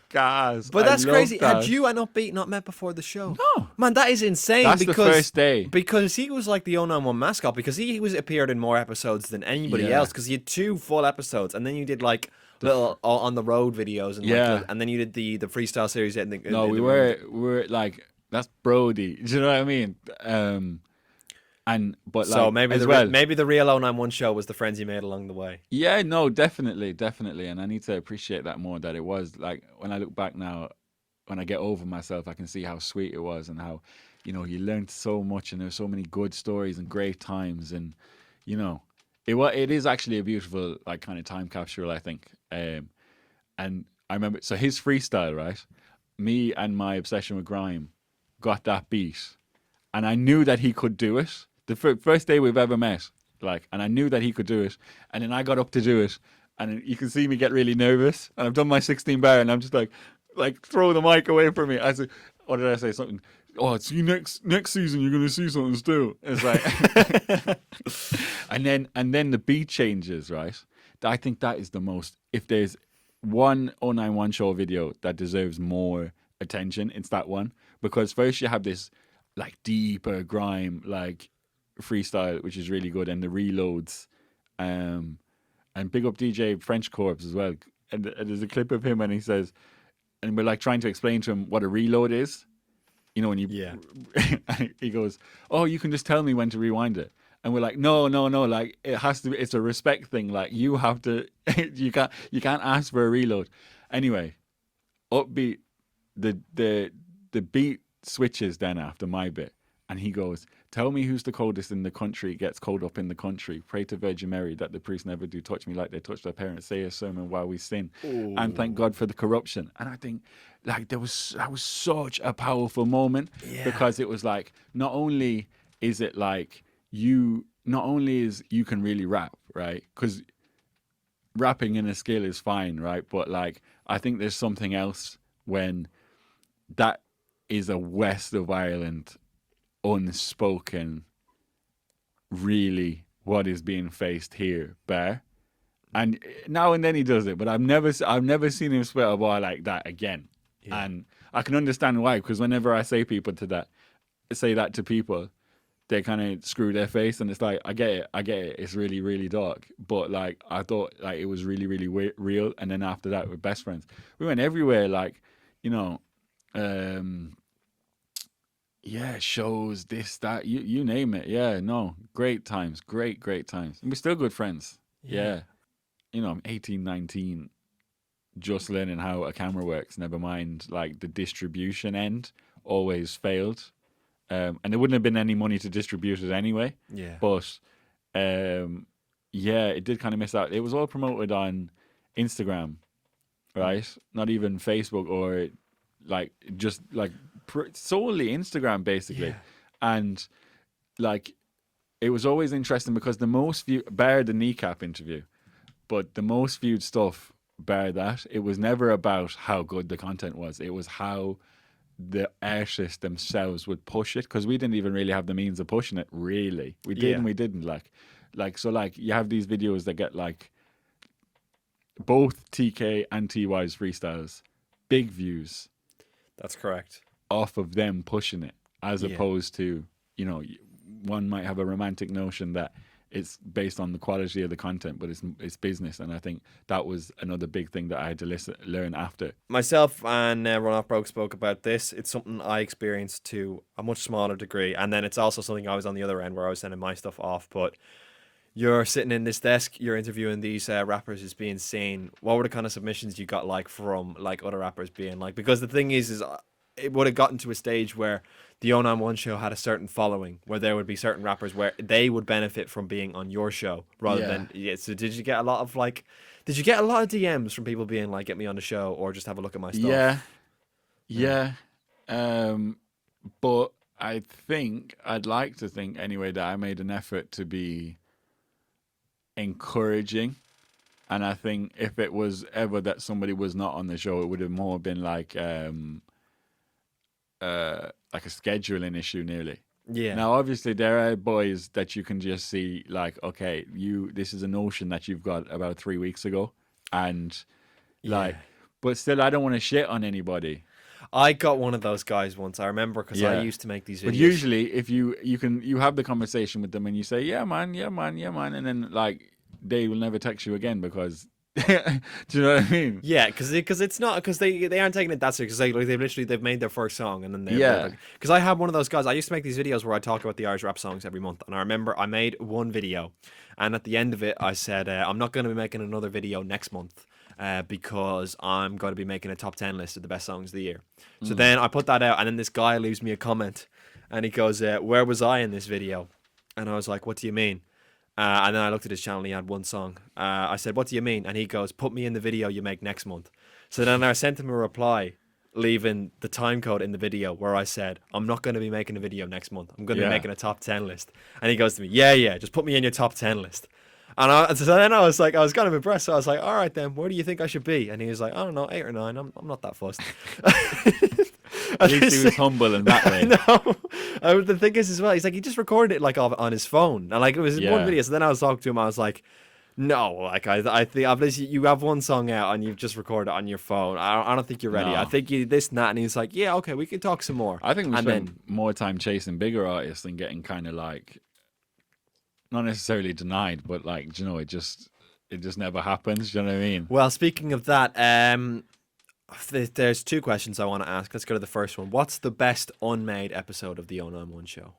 gas. But that's I love crazy. that. Had you and Upbeat not met before the show? No. Man, that is insane. That's because, the first day. Because he was like the 091 mascot, because he was appeared in more episodes than anybody Yeah. else, because he had 2 full episodes, and then you did like little on the road videos, and and then you did the freestyle series. We were like, that's Brody. Do you know what I mean? So maybe as maybe the real 091 show was the friends you made along the way. Yeah, no, definitely, and I need to appreciate that more. That it was like, when I look back now, when I get over myself, I can see how sweet it was and how, you know, you learned so much, and there's so many good stories and great times, and you know, it is actually a beautiful like kind of time capsule, I think. And I remember, so his freestyle, right? Me and my obsession with grime got that beat, and I knew that he could do it. The first day we've ever met, like, and I knew that he could do it, and then I got up to do it, and you can see me get really nervous, and I've done my 16 bar, and I'm just like throw the mic away from me. I said, what did I say? Something. Oh, see next season you're gonna see something still. It's like, and then the beat changes, right? I think that is the most. If there's one 091 show video that deserves more attention, it's that one, because first you have this like deeper grime like freestyle, which is really good, and the reloads, and big up DJ French Corps as well. And there's a clip of him, and he says, and we're like trying to explain to him what a reload is, you know, when you he goes, oh, you can just tell me when to rewind it, and we're like, no, like it has to be, it's a respect thing, like you have to you can't ask for a reload. Anyway, Upbeat, the beat switches then after my bit, and he goes, tell me who's the coldest in the country, gets cold up in the country. Pray to Virgin Mary that the priests never do touch me like they touch their parents. Say a sermon while we sin. Ooh. And thank God for the corruption. And I think like that was such a powerful moment, because it was like, not only is it like you can really rap, right? Because rapping in a skill is fine, right? But like, I think there's something else when that is a West of Ireland unspoken, really what is being faced here, bar. And now and then he does it, but I've never seen him spit a bar like that again. Yeah. And I can understand why, because whenever I say that to people, they kind of screw their face, and it's like, I get it, it's really, really dark, but like I thought like it was really, really real. And then after that, we're best friends. We went everywhere, like, you know, shows, this, that, you name it. Yeah, no, great times, great times. And we're still good friends. Yeah. You know, I'm 18, 19, just learning how a camera works, never mind like the distribution end always failed. And there wouldn't have been any money to distribute it anyway. Yeah. But it did kind of miss out. It was all promoted on Instagram, right? Not even Facebook, or like just like solely Instagram basically. And like it was always interesting, because the most viewed, bar the kneecap interview, but the most viewed stuff, bar that, it was never about how good the content was. It was how the artists themselves would push it, because we didn't even really have the means of pushing it, really. We did and we didn't. Like so like you have these videos that get like both TK and TY's freestyles, big views. That's correct. Off of them pushing it, as opposed to, you know, one might have a romantic notion that it's based on the quality of the content, but it's business. And I think that was another big thing that I had to learn after. Myself and Run Off Broke spoke about this. It's something I experienced to a much smaller degree, and then it's also something I was on the other end where I was sending my stuff off. But you're sitting in this desk, you're interviewing these rappers as being seen. What were the kind of submissions you got like from like other rappers being like? Because the thing is it would have gotten to a stage where the 091 show had a certain following, where there would be certain rappers where they would benefit from being on your show rather than. Yeah. So did you get a lot of DMs from people being like, get me on the show, or just have a look at my stuff? Yeah. But I'd like to think anyway that I made an effort to be encouraging. And I think if it was ever that somebody was not on the show, it would have more been like a scheduling issue nearly. Yeah. Now, obviously, there are boys that you can just see like, okay, this is a notion that you've got about 3 weeks ago, and like, but still, I don't want to shit on anybody. I got one of those guys once. I remember because I used to make these videos. But usually, if you have the conversation with them and you say, yeah, man, and then like they will never text you again because. Do you know what I mean? Yeah, because it's not because they aren't taking it that serious. Because they've made their first song and then because I had one of those guys. I used to make these videos where I talk about the Irish rap songs every month, and I remember I made one video, and at the end of it, I said I'm not going to be making another video next month. Because I'm going to be making a top 10 list of the best songs of the year. So then I put that out, and then this guy leaves me a comment, and he goes, where was I in this video? And I was like, what do you mean? And then I looked at his channel, and he had one song. I said, what do you mean? And he goes, put me in the video you make next month. So then I sent him a reply, leaving the time code in the video where I said, I'm not going to be making a video next month. I'm going to be making a top 10 list. And he goes to me, yeah, just put me in your top 10 list. And so then I was kind of impressed. So I was like, all right, then, where do you think I should be? And he was like, I don't know, 8 or 9. I'm not that fussed. At least he was humble in that way. No, the thing is as well, he's like, he just recorded it like on his phone. And like, it was in one video. So then I was talking to him. I was like, no, like I think obviously you have one song out and you've just recorded it on your phone. I don't think you're ready. No. I think you this and that. And he's like, yeah, okay, we can talk some more. I think we spend more time chasing bigger artists than getting kind of like, not necessarily denied, but like, you know, it just never happens. Do you know what I mean? Well, speaking of that, there's 2 questions I want to ask. Let's go to the first one. What's the best unmade episode of the 091 show?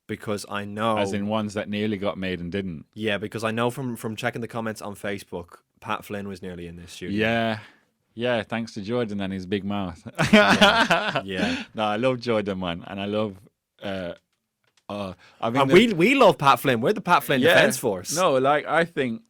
Because I know, as in ones that nearly got made and didn't. Yeah, because I know from checking the comments on Facebook, Pat Flynn was nearly in this studio. Yeah. Thanks to Jordan and his big mouth. Yeah. No, I love Jordan, man, and I love. We love Pat Flynn. We're the Pat Flynn Defense Force. No, like I think,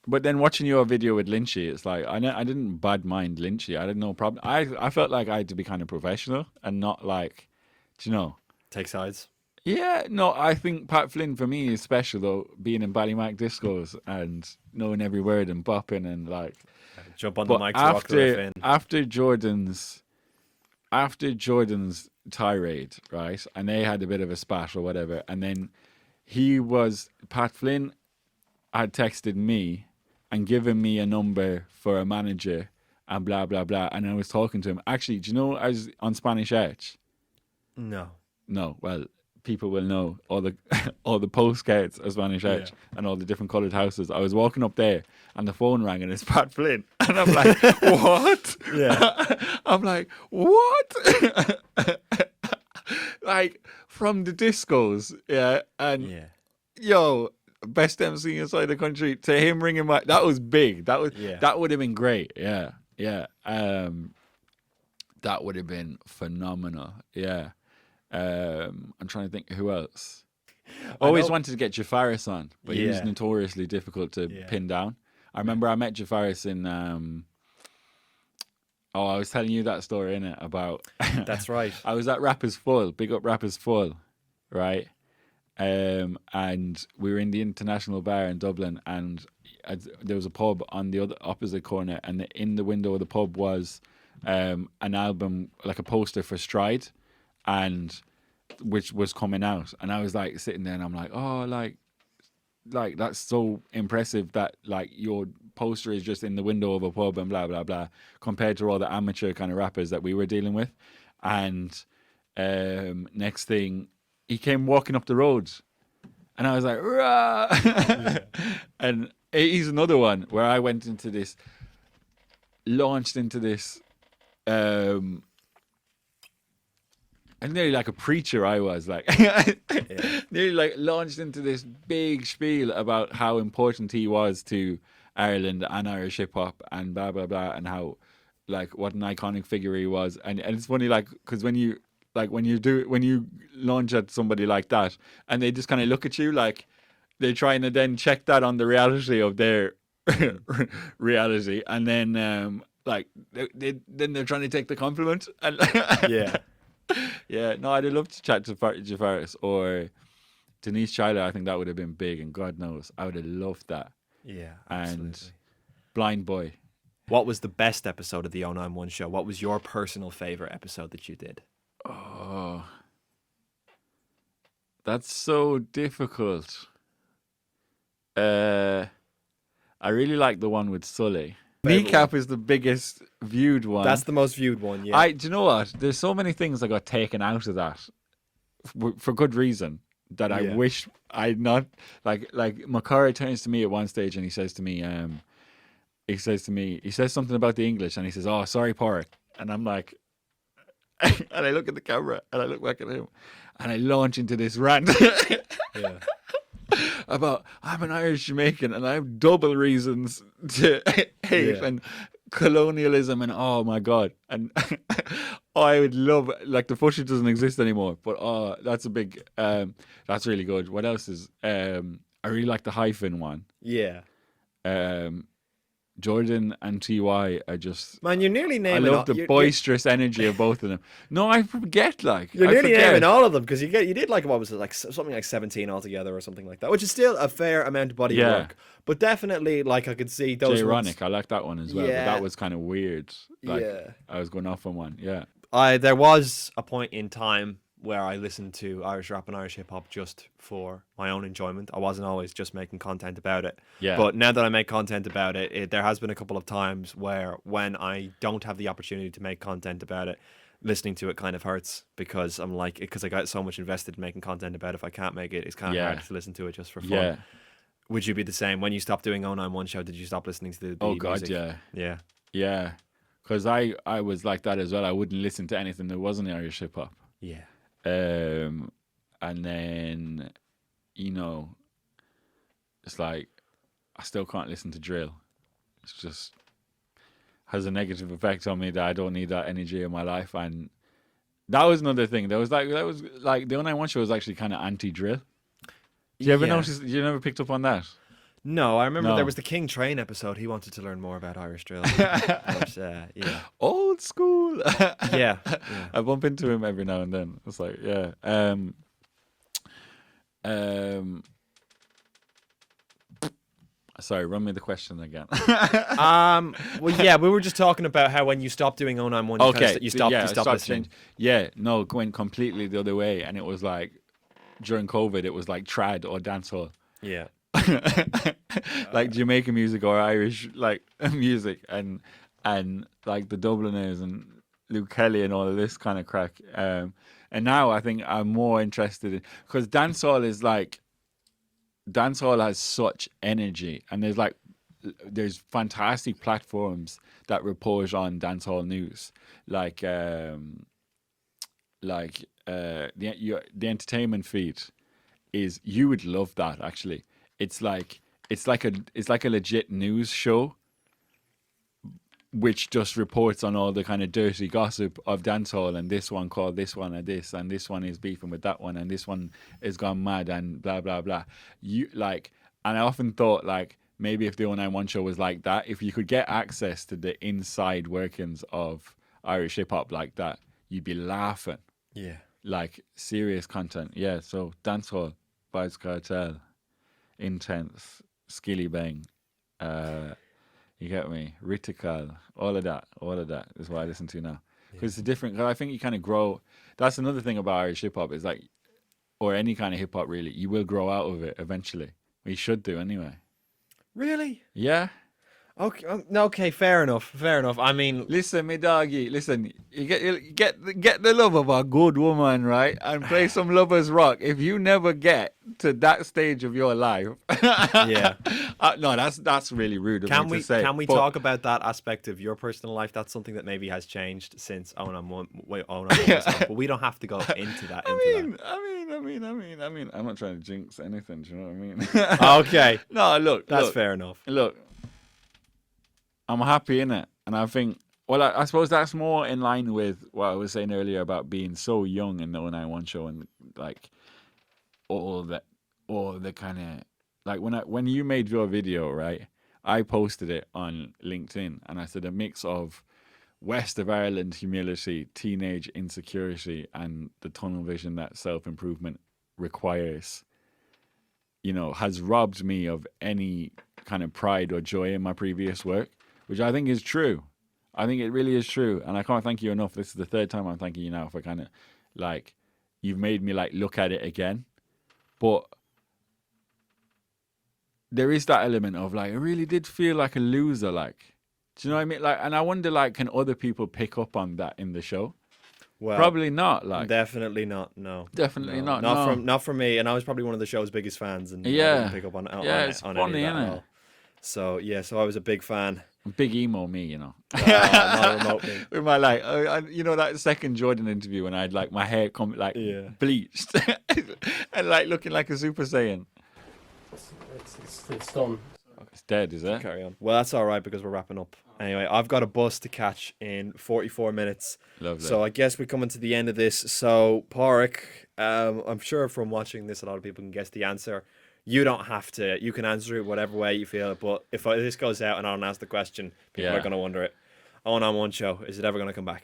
but then watching your video with Lynchy, it's like I didn't bad mind Lynchy. I had no problem. I felt like I had to be kind of professional and not like, do you know, take sides. Yeah, no, I think Pat Flynn for me is special though, being in Ballymac discos and knowing every word and bopping and like jump on the mic to rock the riff in. After Jordan's tirade, right, and they had a bit of a spat or whatever, and then Pat Flynn had texted me and given me a number for a manager and blah blah blah, and I was talking to him. Actually, do you know I was on Spanish Arch? No, well, people will know all the postcards of Spanish Arch and all the different coloured houses. I was walking up there and the phone rang and it's Pat Flynn. And I'm like, what? Yeah. I'm like, what? Like, from the discos, yeah. And, yo, best MC inside the country, to him ringing my... That was big. That would have been great. Yeah. That would have been phenomenal. Yeah. I'm trying to think who else. Always wanted to get Jafaris on, but he was notoriously difficult to pin down. I remember I met Jafaris in I was telling you that story, innit, about that's right. I was at Rappers Full, big up Rappers Full, right? And we were in the International Bar in Dublin, and there was a pub on the other opposite corner, and in the window of the pub was an album, like a poster for Stride, and which was coming out, and I was like sitting there and I'm like, oh, like that's so impressive that like your poster is just in the window of a pub and blah blah blah, compared to all the amateur kind of rappers that we were dealing with. And next thing, he came walking up the road and I was like, rah! And he's another one where I went into this, launched into this and nearly like a preacher I was, like, nearly like launched into this big spiel about how important he was to Ireland and Irish hip hop and blah blah blah, and how like what an iconic figure he was. And it's funny, like, because when you launch at somebody like that and they just kind of look at you like they're trying to then check that on the reality of their reality, and then like then they're trying to take the compliment and yeah, no, I'd love to chat to Jafaris or Denise Chyler. I think that would have been big, and God knows, I would have loved that. Yeah, absolutely. And Blind Boy. What was the best episode of the 091 show? What was your personal favourite episode that you did? Oh, that's so difficult. I I really like the one with Sully. Kneecap is the biggest viewed one. That's the most viewed one, yeah. Do you know what? There's so many things that got taken out of that for good reason that I wish I'd not. Like Makara turns to me at one stage and he says something about the English and he says, "Oh, sorry, Paraic." And I'm like, and I look at the camera and I look back at him and I launch into this rant. Yeah. About I'm an Irish Jamaican and I have double reasons to hate and colonialism and oh my god, and I would love, like, the footage doesn't exist anymore, but that's a big that's really good. What else is I really like the hyphen one. Yeah. Jordan and TY are just, Man, you're nearly naming. I love the boisterous energy of both of them. No, I forget. Like you're I nearly forget. naming all of them because you did like, what was it, like something like 17 altogether or something like that, which is still a fair amount of body of work. But definitely, like, I could see those. Ironic. I like that one as well. Yeah. But that was kind of weird. Like, Yeah. I was going off on one. Yeah. There was a point in time where I listened to Irish rap and Irish hip hop just for my own enjoyment. I wasn't always just making content about it. Yeah. But now that I make content about it, there has been a couple of times where when I don't have the opportunity to make content about it, listening to it kind of hurts because I'm like, because I got so much invested in making content about it. If I can't make it, it's kind of hard to listen to it just for fun. Yeah. Would you be the same? When you stopped doing 091 Show, did you stop listening to the Oh God, music? yeah. Yeah. Yeah. Because I was like that as well. I wouldn't listen to anything that wasn't Irish hip hop. Yeah. And then, you know, it's like I still can't listen to drill. It's just has a negative effect on me that I don't need that energy in my life. And that was another thing. That was like the 091 Show was actually kind of anti-drill. Did you ever notice? You never picked up on that? No, I remember No. there was the King Train episode. He wanted to learn more about Irish drill. But, yeah. Old school. Yeah. I bump into him every now and then. It's like, yeah. Sorry, run me the question again. Well, yeah, we were just talking about how when you stopped doing 091, you stopped listening. No, going completely the other way. And it was like, during COVID, it was like trad or dancehall. Yeah. Like Jamaican music or Irish like music and like the Dubliners and Luke Kelly and all of this kind of crack. And now I think I'm more interested in, because dancehall has such energy, and there's fantastic platforms that report on dancehall news, like the entertainment feed is, you would love that actually. It's like a legit news show which just reports on all the kind of dirty gossip of dancehall, and this one called this one and this one is beefing with that one, and this one is gone mad and blah blah blah. And I often thought, like, maybe if the 091 Show was like that, if you could get access to the inside workings of Irish hip hop like that, you'd be laughing. Yeah. Like serious content. Yeah, so dancehall, Vibes Cartel, Intense, Skilly Bang, you get me, Ritical, all of that is what I listen to now. Because it's different, because I think you kind of grow. That's another thing about Irish hip hop, is like, or any kind of hip hop really, you will grow out of it eventually. We should do anyway. Really? Yeah. Okay, fair enough. I mean, Listen, me doggy. Listen, you get the love of a good woman, right? And play some lovers rock. If you never get to that stage of your life, yeah. No, that's really rude of me to say. Can we but talk about that aspect of your personal life? That's something that maybe has changed since 091. But we don't have to go into that. I mean, I'm not trying to jinx anything. Do you know what I mean? Okay. No, look, That's fair enough. Look, I'm happy in it, and I think, well, I suppose that's more in line with what I was saying earlier about being so young in the 091 Show, and like all the kind of, like when you made your video, right? I posted it on LinkedIn, and I said a mix of West of Ireland humility, teenage insecurity, and the tunnel vision that self-improvement requires, you know, has robbed me of any kind of pride or joy in my previous work, which I think is true. I think it really is true. And I can't thank you enough. This is the third time I'm thanking you now for kind of, like, you've made me like look at it again. But there is that element of like, I really did feel like a loser. Like, do you know what I mean? Like, and I wonder, like, can other people pick up on that in the show? Well, Probably not. Like, definitely not. No, definitely no. not. Not from me. And I was probably one of the show's biggest fans, and I Yeah. didn't pick up on It's on funny, any of that innit? at all. So yeah, so I was a big fan. Big emo me, you know. Not remotely. With my like, you know, that second Jordan interview when I had like my hair bleached and like looking like a Super Saiyan. It's done. It's dead, is it? Carry on. Well, that's all right because we're wrapping up. Anyway, I've got a bus to catch in 44 minutes. Lovely. So I guess we're coming to the end of this. So, Paraic, I'm sure from watching this, a lot of people can guess the answer. You don't have to. You can answer it whatever way you feel. But if this goes out and I don't ask the question, people are going to wonder it. On one show, is it ever going to come back?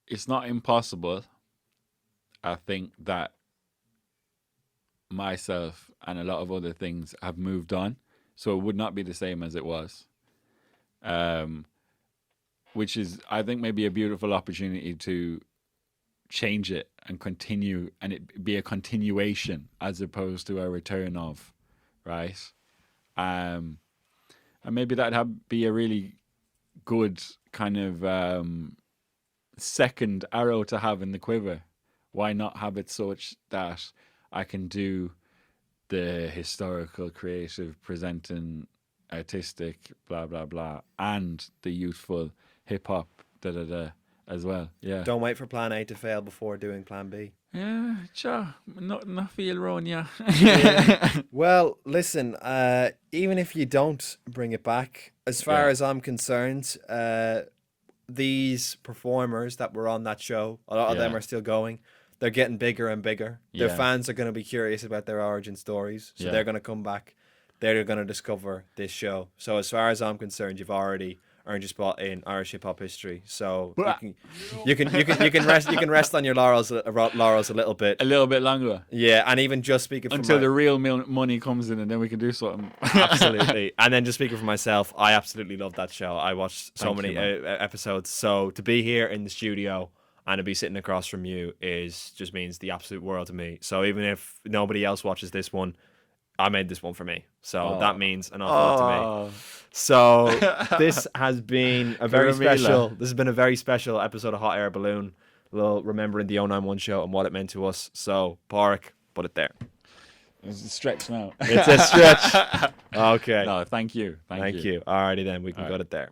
It's not impossible. I think that myself and a lot of other things have moved on, so it would not be the same as it was. Which is, I think, maybe a beautiful opportunity to change it and continue, and it be a continuation as opposed to a return of, right? And maybe that'd be a really good kind of second arrow to have in the quiver. Why not have it such that I can do the historical, creative, presenting, artistic, blah, blah, blah, and the youthful hip-hop, as well. Yeah. Don't wait for plan A to fail before doing plan B. Yeah, sure. Not feel wrong, yeah. Well, listen, even if you don't bring it back, as far as I'm concerned, these performers that were on that show, a lot of them are still going. They're getting bigger and bigger. Their fans are going to be curious about their origin stories. So they're going to come back. They're going to discover this show. So as far as I'm concerned, you've already earned your spot in Irish hip hop history. So you can rest on your laurels a little bit. A little bit longer. Yeah, and even just speaking until the real money comes in, and then we can do something. Absolutely. And then just speaking for myself, I absolutely love that show. I watched so many episodes. So to be here in the studio and to be sitting across from you just means the absolute world to me. So even if nobody else watches this one, I made this one for me. So that means an awful lot to me. So this has been a very special episode of Hot Air Balloon. A little remembering the 091 show and what it meant to us. So Paraic, put it there. It's a stretch now. It's a stretch. Okay. No, thank you. Thank you. Alrighty then, we can cut it there.